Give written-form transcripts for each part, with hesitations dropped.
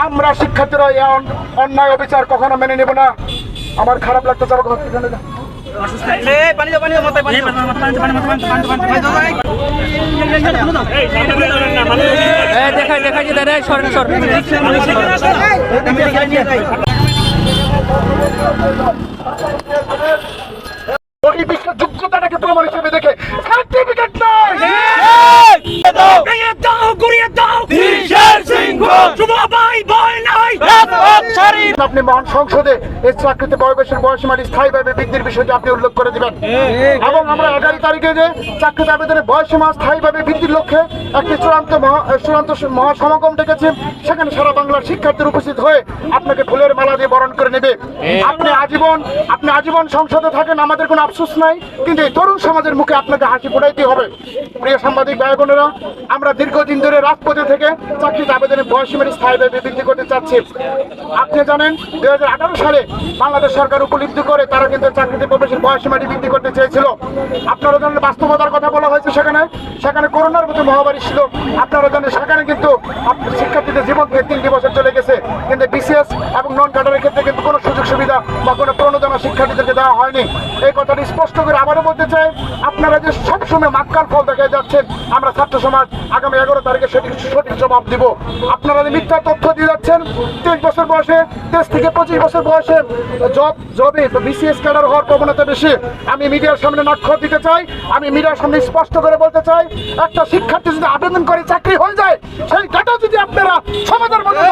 আমরা শিক্ষার্থীরা এই অন্যায় অবিচার কখনো মেনে নেব না। আমার খারাপ লাগতে যাবো বহির্বিশ্ব যোগ্যতাটাকে প্রমাণ হিসেবে দেখে সার্টিফিকেট নয় আপনি মহান সংসদে এই চাকরিতে বয়সীমাটি স্থায়ীভাবে বৃদ্ধির বিষয়টি আপনি উল্লেখ করে দিবেন এবং আমরা 11 তারিখে যে চাকরিতে আবেদনের বয়সীমা স্থায়ীভাবে বৃদ্ধির লক্ষ্যে একটি চূড়ান্ত মহাসমাগম ডেকেছি। সেখানে সারা বাংলার শিক্ষার্থীর উপস্থিত হয়ে আপনাকে ফুলের মালা দিয়ে বরণ করে নেবে। আপনি আজীবন সংসদে থাকেন, আমাদের কোনো আফসোস নাই, কিন্তু এই তরুণ সমাজের মুখে আপনাকে হাসি ফোটাইতে হবে। প্রিয় সাংবাদিক ভাই বোনেরা, আমরা দীর্ঘদিন ধরে রাজপথে থেকে চাকরিতে আবেদনের বয়সীমাটি স্থায়ীভাবে বৃদ্ধি করতে চাচ্ছি। আপনি জানেন 2018 সালে বাংলাদেশ সরকার উপলব্ধি করে তারা কিন্তু চাকরিতে প্রবেশের বয়সীমাটি বৃদ্ধি করতে চেয়েছিল। আপনারা জানেন বাস্তবতার কথা বলা হয়েছে, সেখানে করোনার মতো মহামারী ছিল। আপনারা জানেন সেখানে কিন্তু শিক্ষার্থীদের জীবন থেকে 3টি বছর চলে গেছে, কিন্তু বিসিএস এবং নন ক্যাডারের ক্ষেত্রে কিন্তু কোনো সুযোগ সুবিধা বা কোনো প্রণোদনা শিক্ষার্থীদেরকে দেওয়া হয়নি। এই কথাটি স্পষ্ট করে আবারও বলতে চাই, আপনারা যে সবসময় মাক্কার ফল দেখা যাচ্ছেন, আমরা ছাত্র সমাজ আগামী 11 তারিখে সঠিক জবাব দিব। আপনারা যে মিথ্যা তথ্য দিয়ে যাচ্ছেন, 23 বছর বয়সে 23 থেকে 25 বছর বয়সে জবে বিসিএস ক্যাডার হওয়ার প্রবণতা বেশি। আমি মিডিয়ার সামনে নাক্ষর দিতে চাই, আমি মিডিয়ার সামনে স্পষ্ট করে বলতে চাই, একটা শিক্ষার্থী যদি আবেদন করে চাকরি হয়ে যায়, সেই ডাটা যদি আপনারা সমাজের মধ্যে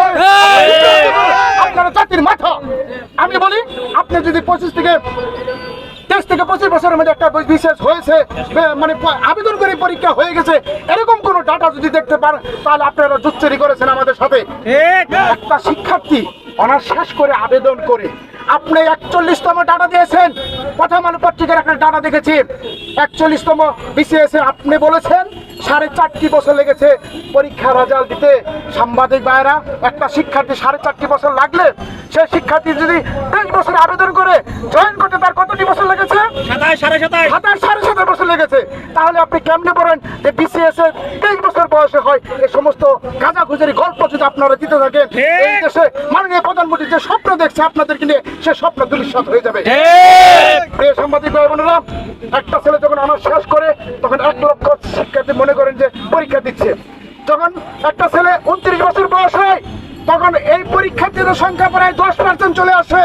আপনারা জাতির মাথা। আমি বলি, আপনি যদি 23 থেকে 25 বছরের মধ্যে একটা বিশেষ হয়েছে, মানে আবেদন করে পরীক্ষা হয়ে গেছে, এরকম কোন ডাটা যদি দেখতে পান, তাহলে আপনারা জুচ্চুরি করেছেন আমাদের সাথে। একটা শিক্ষার্থী অনার্স শেষ করে আবেদন করে আপনি 41তম ডাটা দিয়েছেন। প্রথম আলো পত্রিকার একটা ডাটা দেখেছি, 41তম বিসিএস আপনি বলেছেন 4.5 বছর লেগেছে পরীক্ষার রেজাল্ট দিতে। সাংবাদিক ভাইরা, একটা শিক্ষার্থী 4.5 বছর লাগলে সেই শিক্ষার্থী যদি 23 বছর আবেদন করে জয়েন করতে তার কতটি বছর লেগেছে? 27 বছর লেগেছে। তাহলে আপনি কেমনে বলেন যে বিসিএস এর 23 বছর বয়সে হয়? এই সমস্ত গাঁজাখুজারি গল্প যদি আপনারা দিতে থাকেন, এই দেশে মাননীয় প্রধানমন্ত্রী যে স্বপ্ন দেখছে আপনাদেরকে নিয়ে, সে স্বপ্ন ধূলিসাৎ হয়ে যাবে। প্রিয় সাংবাদিক ভাই বোনেরা, একটা ছেলে যখন অনার্স শেষ করে তখন 1 লক্ষ শিক্ষার্থী মনে করেন যে পরীক্ষা দিচ্ছে। যখন একটা ছেলে 29 বছর বয়স হয়, তখন এই পরীক্ষার্থীদের সংখ্যা প্রায় 10% চলে আসে।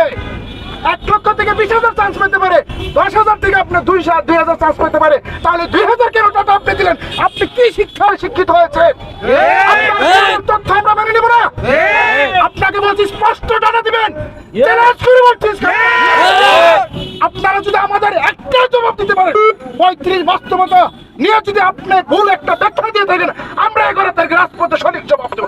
1 লক্ষ থেকে 20,000 চান্স পেতে পারে, 10,000 থেকে আপনার 2,000 চান্স পেতে পারে। তাহলে 2,000 কেন ডাটা আপনি দিলেন? আপনি কি শিক্ষায় শিক্ষিত হয়েছে? তথ্য আমরা মেনে নেব না। আপনাকে বলছি স্পষ্ট ডাটা দিবেন। আপনারা যদি আমাদের একটা জবাব দিতে পারেন, 35 বাস্তবতা নিয়ে যদি আপনি ভুল একটা ব্যাখ্যা দিয়ে থাকেন, আমরা 11 তারিখে রাজপথে সঠিক জবাব দেবো।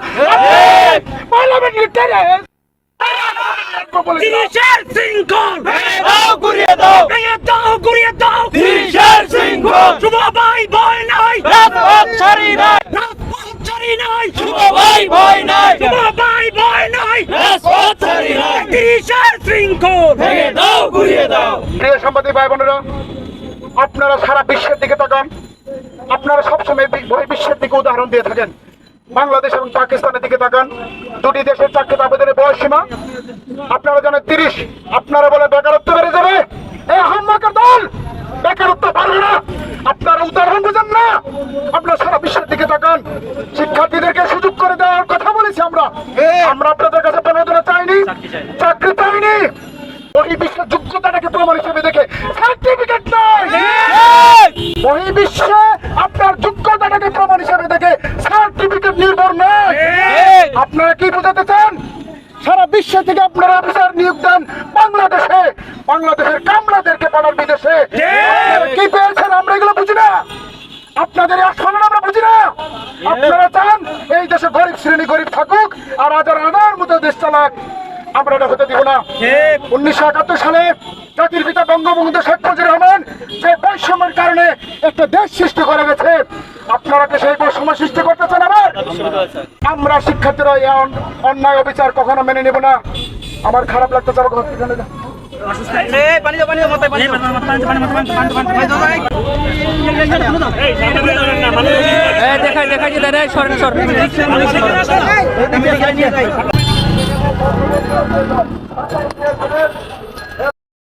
সাংবাদিক ভাই বোনেরা, আপনারা সারা বিশ্বের দিকে তাকান, আপনারা সবসময় বহির্বিশ্বের দিকে উদাহরণ দিয়ে থাকেন। বাংলাদেশ এবং পাকিস্তানের দিকে তাকান, দুটি দেশের চাকরিতে আবেদনের বয়সসীমা আপনারা জানেন 30। আপনারা বলে বেকারত্ব বেড়ে যাবে, এই হাম্মাকার দল বেকারত্ব বাড়বে না। আপনারা উদাহরণ বুঝেন না। আপনারা সারা বিশ্বের দিকে তাকান, শিক্ষার্থীদেরকে সুযোগ করে দেওয়ার কথা বলেছি আমরা আপনাদের কাছে প্রণোদনা চাইনি, চাকরি চাইনি। বহির্বিশ্ব যোগ্যতাটাকে প্রমাণ হিসেবে দেখে সার্টিফিকেট নয়, বহির্বিশ্বে আপনার যোগ্যতাটাকে প্রমাণ হিসেবে দেখে সার্টিফিকেট নির্ভর নয়। আপনারা কি বোঝাতে চান? সারা বিশ্ব থেকে আপনারা অফিসার নিয়োগ দেন বাংলাদেশে, বাংলাদেশের কামলাদেরকে পাঠান বিদেশে। কি পেয়েছেন আমরা এগুলো বুঝি না, আপনাদের আসলে আমরা বুঝি না। আপনারা চান এই দেশে গরিব শ্রেণী গরিব থাকুক আর হাজার মতো দেশ চালাক, আমরা এটা হতে দিব না। 1971 সালে জাতির পিতা বঙ্গবন্ধু শেখ মুজিবুর রহমান যে বৈষম্যের কারণে একটা দেশ সৃষ্টি করে গেছে, আপনারা কি সেই বৈষম্য সৃষ্টি করতে চান আবার? আমরা শিক্ষার্থীরা এই অন্যায় অবিচার কখনো মেনে নেব না। আমার খারাপ লাগতে চাবো দেখা দাদা সর